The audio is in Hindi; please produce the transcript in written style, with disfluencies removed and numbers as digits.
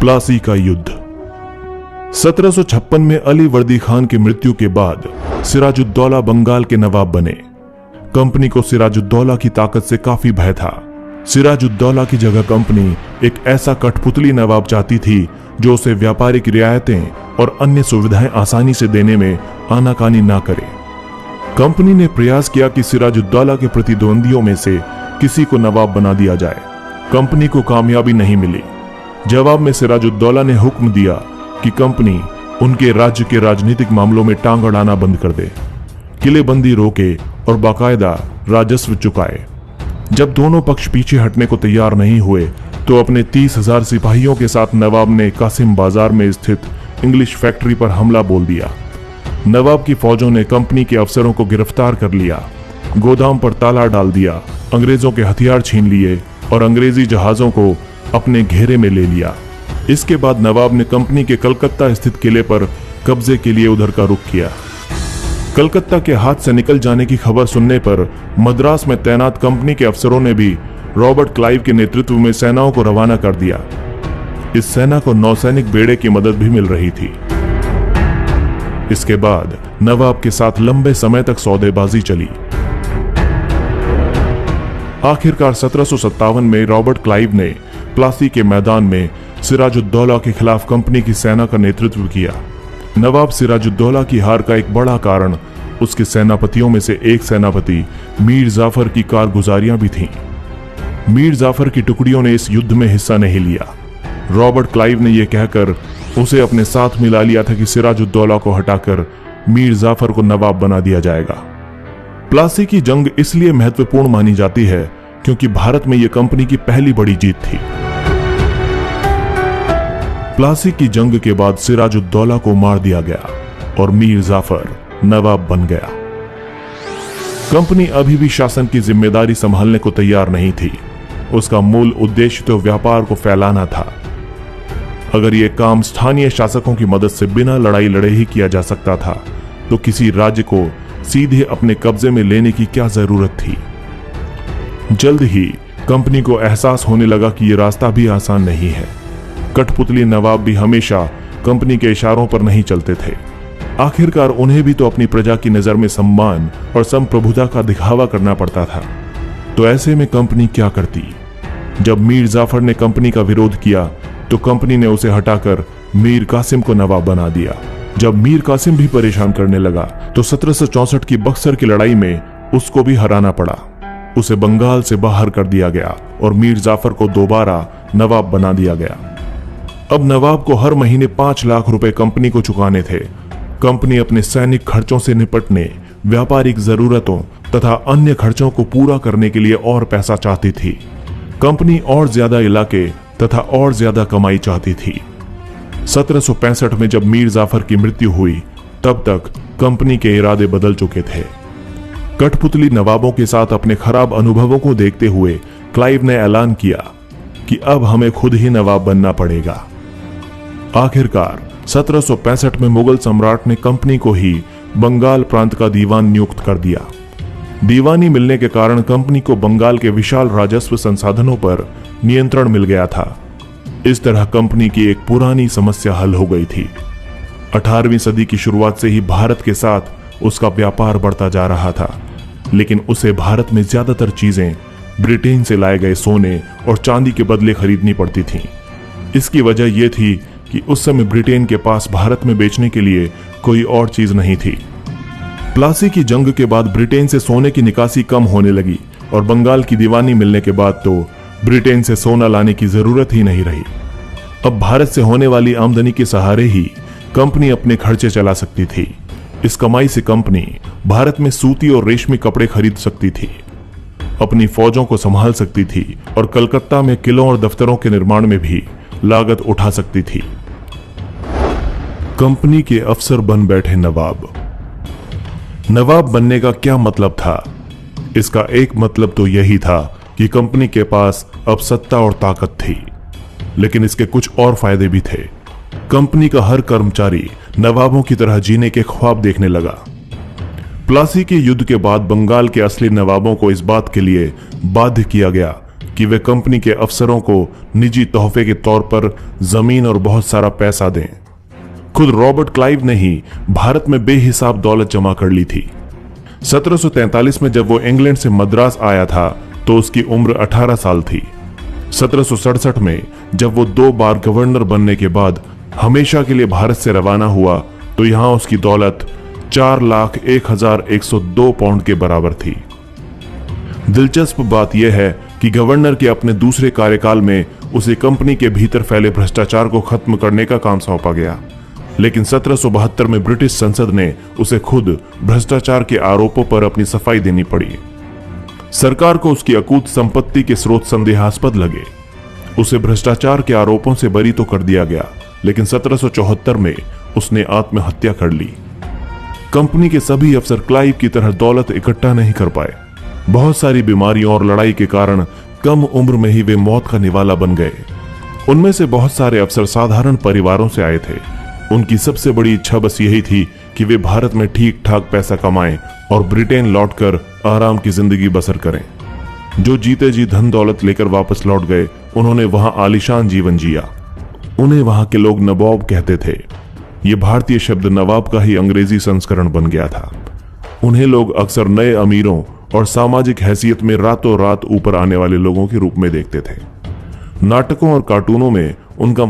प्लासी का युद्ध। 1756 में अली वर्दी खान की मृत्यु के बाद सिराजुद्दौला बंगाल के नवाब बने। कंपनी को सिराजुद्दौला की ताकत से काफी भय था। सिराजुद्दौला की जगह कंपनी एक ऐसा कठपुतली नवाब चाहती थी जो उसे व्यापारिक रियायतें और अन्य सुविधाएं आसानी से देने में आनाकानी ना करे। कंपनी ने प्रयास किया कि सिराजुद्दौला के प्रतिद्वंदियों में से किसी को नवाब बना दिया जाए। कंपनी को कामयाबी नहीं मिली। जवाब में सिराजुद्दौला ने हुक्म दिया कि कंपनी उनके राज्य के राजनीतिक मामलों में टांग अड़ाना बंद कर दे, किलेबंदी रोके और बाकायदा राजस्व चुकाए। जब दोनों पक्ष पीछे हटने को तैयार नहीं हुए तो अपने 30,000 सिपाहियों के साथ नवाब ने कासिम बाजार में स्थित इंग्लिश फैक्ट्री पर हमला बोल दिया। नवाब की फौजों ने कंपनी के अफसरों को गिरफ्तार कर लिया, गोदाम पर ताला डाल दिया, अंग्रेजों के हथियार छीन लिए और अंग्रेजी जहाजों को अपने घेरे में ले लिया। इसके बाद नवाब ने कंपनी के कलकत्ता स्थित किले पर कब्जे के लिए उधर का रुख किया। कलकत्ता के हाथ से निकल जाने की खबर सुनने पर मद्रास में तैनात कंपनी के अफसरों ने भी रॉबर्ट क्लाइव के नेतृत्व में सेनाओं को रवाना कर दिया। इस सेना को नौसैनिक बेड़े की मदद भी मिल रही थी। इसके बाद नवाब के साथ लंबे समय तक सौदेबाजी चली। आखिरकार 1757 में रॉबर्ट क्लाइव ने प्लासी के मैदान में सिराजुद्दौला के खिलाफ कंपनी की सेना का नेतृत्व किया। नवाब सिराजुद्दौला की हार का एक बड़ा कारण उसके सेनापतियों में से एक सेनापति मीर जाफर की कारगुजारियां भी थीं। मीर जाफर की टुकड़ियों ने इस युद्ध में हिस्सा नहीं लिया। रॉबर्ट क्लाइव ने यह कहकर उसे अपने साथ मिला लिया था कि सिराजुद्दौला को हटाकर मीर जाफर को नवाब बना दिया जाएगा। प्लासी की जंग इसलिए महत्वपूर्ण मानी जाती है क्योंकि भारत में यह कंपनी की पहली बड़ी जीत थी। प्लासी की जंग के बाद सिराजुद्दौला को मार दिया गया और मीर जाफर नवाब बन गया। कंपनी अभी भी शासन की जिम्मेदारी संभालने को तैयार नहीं थी। उसका मूल उद्देश्य तो व्यापार को फैलाना था। अगर यह काम स्थानीय शासकों की मदद से बिना लड़ाई लड़े ही किया जा सकता था तो किसी राज्य को सीधे अपने कब्जे में लेने की क्या जरूरत थी। जल्द ही कंपनी को एहसास होने लगा कि यह रास्ता भी आसान नहीं है। कठपुतली नवाब भी हमेशा कंपनी के इशारों पर नहीं चलते थे। आखिरकार उन्हें भी तो अपनी प्रजा की नजर में सम्मान और संप्रभुता का दिखावा करना पड़ता था। तो ऐसे में कंपनी क्या करती? जब मीर जाफर ने कंपनी का विरोध किया तो कंपनी ने उसे हटाकर मीर कासिम को नवाब बना दिया। जब मीर कासिम भी परेशान करने लगा तो 1764 की बक्सर की लड़ाई में उसको भी हराना पड़ा। उसे बंगाल से बाहर कर दिया गया और मीर जाफर को दोबारा नवाब बना दिया गया। अब नवाब को हर महीने 5 लाख रुपए कंपनी को चुकाने थे। कंपनी अपने सैनिक खर्चों से निपटने, व्यापारिक जरूरतों तथा अन्य खर्चों को पूरा करने के लिए और पैसा चाहती थी। कंपनी और ज्यादा इलाके तथा और ज्यादा कमाई चाहती थी। 1765 में जब मीर जाफर की मृत्यु हुई तब तक कंपनी के इरादे बदल चुके थे। कठपुतली नवाबों के साथ अपने खराब अनुभवों को देखते हुए क्लाइव ने ऐलान किया कि अब हमें खुद ही नवाब बनना पड़ेगा। आखिरकार 1765 में मुगल सम्राट ने कंपनी को ही बंगाल प्रांत का दीवान नियुक्त कर दिया। दीवानी मिलने के कारण कंपनी को बंगाल के विशाल राजस्व संसाधनों पर नियंत्रण मिल गया था। इस तरह कंपनी की एक पुरानी समस्या हल हो गई थी। 18वीं सदी की शुरुआत से ही भारत के साथ उसका व्यापार बढ़ता जा रहा था, लेकिन उसे भारत में ज्यादातर चीजें ब्रिटेन से लाए गए सोने और चांदी के बदले खरीदनी पड़ती थीं। इसकी वजह यह थी कि उस समय ब्रिटेन के पास भारत में बेचने के लिए कोई और चीज नहीं थी। प्लासी की जंग के बाद ब्रिटेन से सोने की निकासी कम होने लगी और बंगाल की दीवानी मिलने के बाद तो ब्रिटेन से सोना लाने की जरूरत ही नहीं रही। अब भारत से होने वाली आमदनी के सहारे ही कंपनी अपने खर्चे चला सकती थी। इस कमाई से कंपनी भारत में सूती और रेशमी कपड़े खरीद सकती थी, अपनी फौजों को संभाल सकती थी और कलकत्ता में किलों और दफ्तरों के निर्माण में भी लागत उठा सकती थी। कंपनी के अफसर बन बैठे नवाब। नवाब बनने का क्या मतलब था? इसका एक मतलब तो यही था कि कंपनी के पास अब सत्ता और ताकत थी, लेकिन इसके कुछ और फायदे भी थे। कंपनी का हर कर्मचारी नवाबों की तरह जीने के ख्वाब देखने लगा। प्लासी के युद्ध के बाद बंगाल के असली नवाबों को इस बात के लिए बाध्य किया गया कि वे कंपनी के अफसरों को निजी तोहफे के तौर पर जमीन और बहुत सारा पैसा दें। खुद रॉबर्ट क्लाइव ने ही भारत में बेहिसाब दौलत जमा कर ली थी। 1743 में जब वो इंग्लैंड से मद्रास आया था तो उसकी उम्र 18 साल थी। 1767 में जब वो 2 बार गवर्नर बनने के बाद हमेशा के लिए भारत से रवाना हुआ तो यहां उसकी दौलत 4,01,102 पाउंड के बराबर थी। दिलचस्प बात यह है कि गवर्नर के अपने दूसरे कार्यकाल में उसे कंपनी के भीतर फैले भ्रष्टाचार को खत्म करने का काम सौंपा गया, लेकिन 1772 में ब्रिटिश संसद ने उसे खुद भ्रष्टाचार के आरोपों पर अपनी सफाई देनी पड़ी। सरकार को उसकी अकूत संपत्ति के स्रोत संदेहास्पद लगे। उसे भ्रष्टाचार के आरोपों से बरी तो कर दिया गया, लेकिन 1774 में उसने आत्महत्या कर ली। कंपनी के सभी अफसर क्लाइव की तरह दौलत इकट्ठा नहीं कर पाए। बहुत सारी बीमारियों और लड़ाई के कारण कम उम्र में ही वे मौत का निवाला बन गए। उनमें से बहुत सारे अफसर साधारण परिवारों से आए थे। उनकी सबसे बड़ी इच्छा बस यही थी कि वे भारत में ठीक ठाक पैसा कमाएं और ब्रिटेन लौटकर आराम की जिंदगी बसर करें। जो जीते जी धन दौलत लेकर वापस लौट गए, उन्होंने वहां आलीशान जीवन जिया। उन्हें वहां के लोग नवाब कहते थे। ये भारतीय शब्द नवाब का ही अंग्रेजी संस्करण बन गया था। उन्हें लोग अक्सर नए अमीरों और सामाजिक हैसियत में रातों रात ऊपर आने वाले लोगों के रूप में देखते थे। नाटकों और कार्टूनों में उनका